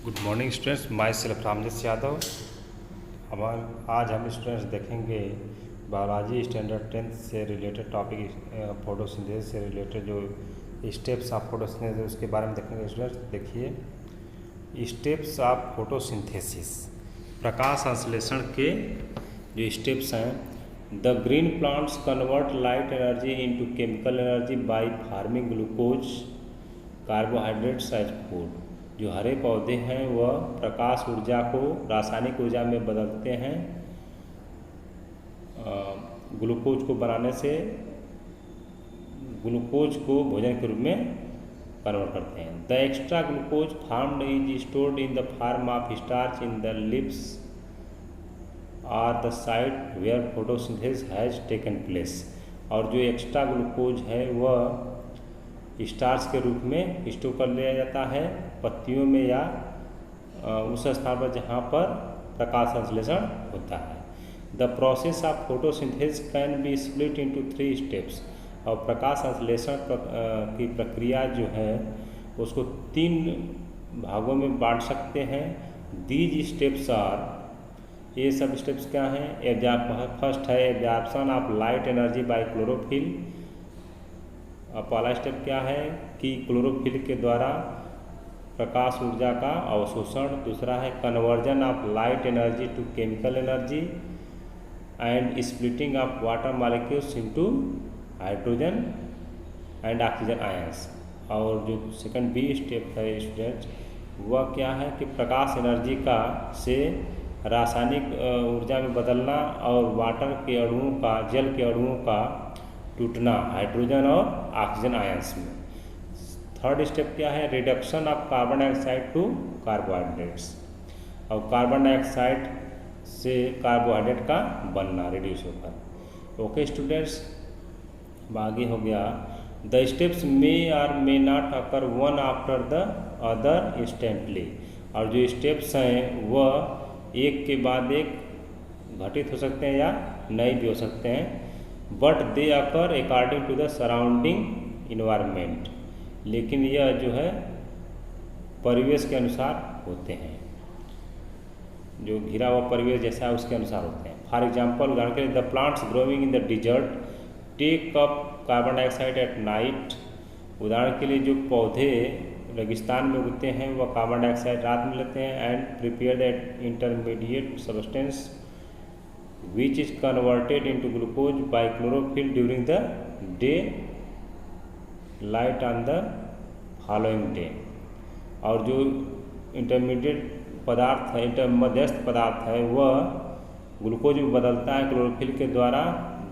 Good morning students, myself Ramjit Yadav. आज हम students देखेंगे बायोलॉजी स्टैंडर्ड 10th से रिलेटेड टॉपिक फोटोसिंथेसिस से रिलेटेड जो स्टेप्स ऑफ फोटोसिंथेसिस उसके बारे में देखेंगे। स्टूडेंट्स देखिए, स्टेप्स ऑफ फोटोसिंथेसिस प्रकाश संश्लेषण के जो स्टेप्स हैं। The green plants convert light energy into chemical energy by farming glucose carbohydrates as food. जो हरे पौधे हैं वह प्रकाश ऊर्जा को रासायनिक ऊर्जा में बदलते हैं ग्लूकोज को बनाने से, ग्लूकोज को भोजन के रूप में कन्वर्ट करते हैं। The extra glucose formed is stored in the form of starch in the lips are the site where photosynthesis has taken place. और जो एक्स्ट्रा ग्लूकोज है वह स्टार्च के रूप में स्टोर कर लिया जाता है पत्तियों में या उस स्थान पर जहाँ पर प्रकाश संश्लेषण होता है। The process of photosynthesis can be split into 3 steps. और प्रकाश संश्लेषण की प्रक्रिया जो है उसको 3 भागों में बांट सकते हैं। दीज स्टेप्स आर, ये सब स्टेप्स क्या हैं? फर्स्ट है absorption of light energy by chlorophyll. पहला स्टेप क्या है कि क्लोरोफिल के द्वारा प्रकाश ऊर्जा का अवशोषण। दूसरा है conversion of light energy to chemical energy and splitting of water molecules into hydrogen and oxygen ions. और जो सेकंड बी स्टेप है स्टूडेंट्स, वह क्या है कि प्रकाश एनर्जी का से रासायनिक ऊर्जा में बदलना और वाटर के अणुओं का, जल के अणुओं का टूटना हाइड्रोजन और ऑक्सीजन आयंस में। थर्ड स्टेप क्या है? Reduction of carbon dioxide to carbohydrates. और कार्बन डाइऑक्साइड से कार्बोहाइड्रेट का बनना रिड्यूस होकर। ओके स्टूडेंट्स, आगे हो गया द स्टेप्स मे और may not occur one after the other instantly. और जो स्टेप्स हैं वह एक के बाद एक घटित हो सकते हैं या नहीं भी हो सकते हैं, but they occur according to the surrounding environment. लेकिन यह जो है परिवेश के अनुसार होते हैं, जो घिरा हुआ परिवेश जैसा है उसके अनुसार होते हैं। फॉर एग्जाम्पल, उदाहरण के लिए the plants growing in the desert take up carbon dioxide at night. उदाहरण के लिए जो पौधे रेगिस्तान में उगते हैं वह कार्बन डाइऑक्साइड रात में लेते हैं and prepare the intermediate substance which is converted into glucose by chlorophyll during the day light on the following day। और जो इंटरमीडिएट पदार्थ है, मध्यस्थ पदार्थ है, वह ग्लूकोज में बदलता है क्लोरोफिल के द्वारा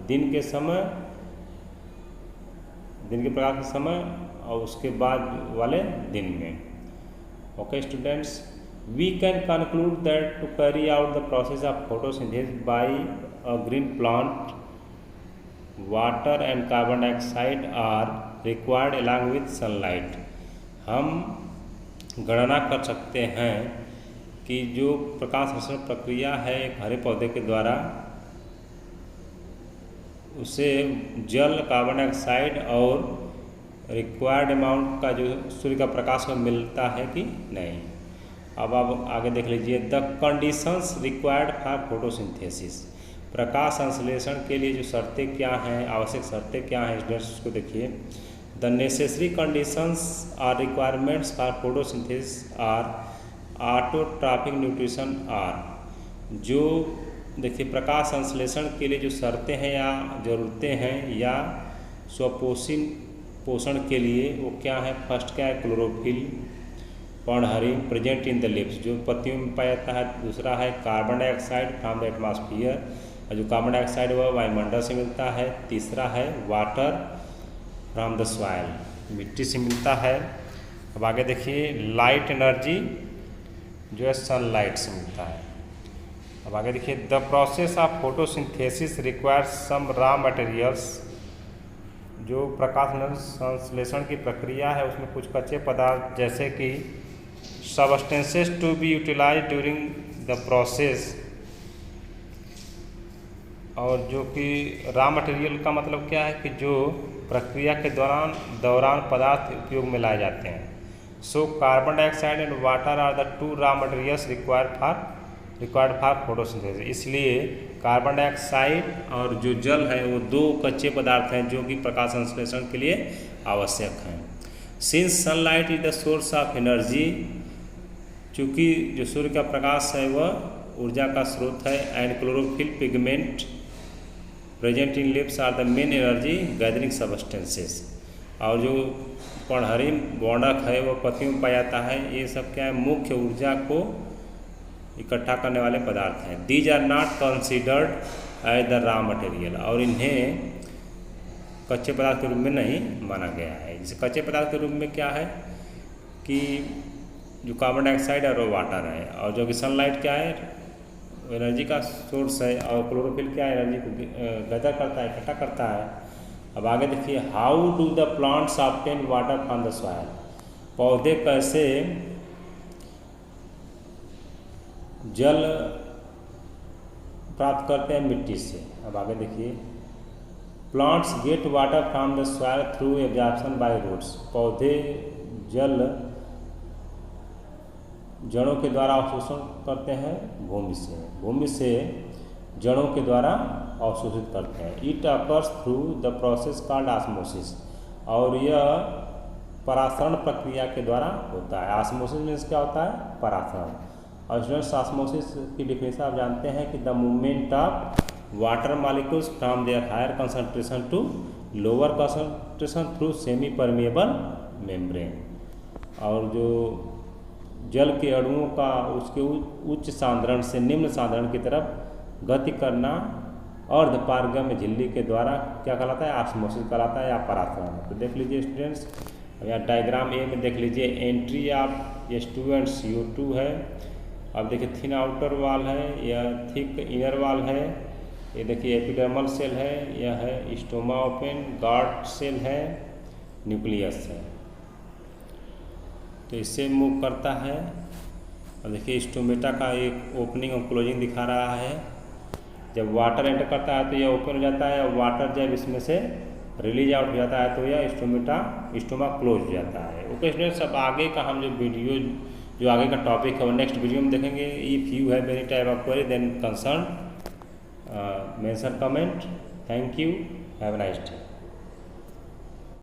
दिन के समय, दिन के प्रकाश के समय और उसके बाद वाले दिन में। Okay students, we can conclude that to carry out the process of photosynthesis by a green plant, water and carbon dioxide are required along with sunlight। हम गणना कर सकते हैं कि जो प्रकाश संश्लेषण प्रक्रिया है एक हरे पौधे के द्वारा, उसे जल, कार्बन डाइऑक्साइड और रिक्वायर्ड अमाउंट का जो सूर्य का प्रकाश में मिलता है कि नहीं। अब आप आगे देख लीजिए the conditions required for photosynthesis. प्रकाश संश्लेषण के लिए जो शर्तें क्या हैं, आवश्यक शर्तें क्या हैं स्टूडेंट्स, उसको देखिए। The necessary conditions or requirements for photosynthesis or autotrophic nutrition are. जो देखिए प्रकाश संश्लेषण के लिए जो शर्तें हैं या ज़रूरतें हैं या स्वपोषी पोषण के लिए वो क्या है? फर्स्ट क्या है? क्लोरोफिल पर्णहरिण प्रेजेंट इन द लिप्स, जो पत्तियों में पाया जाता है। दूसरा है carbon dioxide from the atmosphere, और जो कार्बन डाइऑक्साइड वह वायुमंडल से मिलता है। तीसरा है वाटर फ्रॉम द सॉइल, मिट्टी से मिलता है। अब आगे देखिए लाइट एनर्जी जो है सनलाइट से मिलता है। अब आगे देखिए the process of photosynthesis requires some raw materials. जो प्रकाश संश्लेषण की प्रक्रिया है उसमें कुछ कच्चे पदार्थ जैसे कि substances to be utilise during the process. और जो कि रॉ मटेरियल का मतलब क्या है कि जो प्रक्रिया के दौरान पदार्थ उपयोग में लाए जाते हैं। So carbon dioxide and water are the two raw materials required for photosynthesis. इसलिए कार्बन डाइऑक्साइड और जो जल है वो दो कच्चे पदार्थ हैं जो कि प्रकाश संश्लेषण के लिए आवश्यक हैं. Since sunlight is the source of energy, चूँकि जो सूर्य का प्रकाश है वह ऊर्जा का स्रोत है, and chlorophyll pigment present in leaves are the main energy gathering substances. और जो पढ़हरी वर्णक है वो पत्तियों में पाया जाता है. ये सब क्या है, मुख्य ऊर्जा को इकट्ठा करने वाले पदार्थ हैं. These are not considered as the raw material. और इन्हें कच्चे पदार्थ के रूप में नहीं माना गया है. जैसे कच्चे पदार्थ के रूप में क्या है कि जो कार्बन डाइऑक्साइड और वाटर है, और जो कि सनलाइट क्या है, एनर्जी का सोर्स है, और क्लोरोफिल क्या है, एनर्जी को गैदर करता है, इकट्ठा करता है. अब आगे देखिए, how do the plants obtain water from the soil. पौधे कैसे जल प्राप्त करते हैं मिट्टी से. अब आगे देखिए, plants get water from the soil through absorption by roots. पौधे जल जड़ों के द्वारा अवशोषण करते हैं भूमि से जड़ों के द्वारा अवशोषित करते हैं. It occurs through the process called osmosis. और यह परासरण प्रक्रिया के द्वारा होता है. ऑस्मोसिस मीन्स क्या होता है, परासरण. और स्टूडेंट्स, ऑस्मोसिस की डिफिनेशन आप जानते हैं कि the movement of water molecules from their higher concentration to lower concentration through semi permeable membrane. और जो जल के अणुओं का उसके उच्च सांद्रण से निम्न सांद्रण की तरफ गति करना अर्धपारगम्य झिल्ली के द्वारा क्या कहलाता है, ऑस्मोसिस कहलाता है या परासरण. तो देख लीजिए स्टूडेंट्स, यहाँ डायग्राम ए में देख लीजिए, entry of H2 and CO2 है. अब देखिए थिन आउटर वाल है, यह थिक इनर वाल है. ये देखिए एपिडर्मल सेल है, यह है स्टोमा ओपन, गार्ड सेल है, न्यूक्लियस है. तो इससे मूव करता है. और देखिए स्टोमेटा का एक ओपनिंग और क्लोजिंग दिखा रहा है. जब वाटर एंटर करता है तो यह ओपन हो जाता है, और वाटर जब इसमें से रिलीज आउट हो जाता है तो यह स्टोमा क्लोज हो जाता है. ओके स्टूडेंट्स, अब आगे का हम जो आगे का टॉपिक है वो नेक्स्ट वीडियो में देखेंगे. If you have any type of query then concern mention comment. Thank you, have a nice day.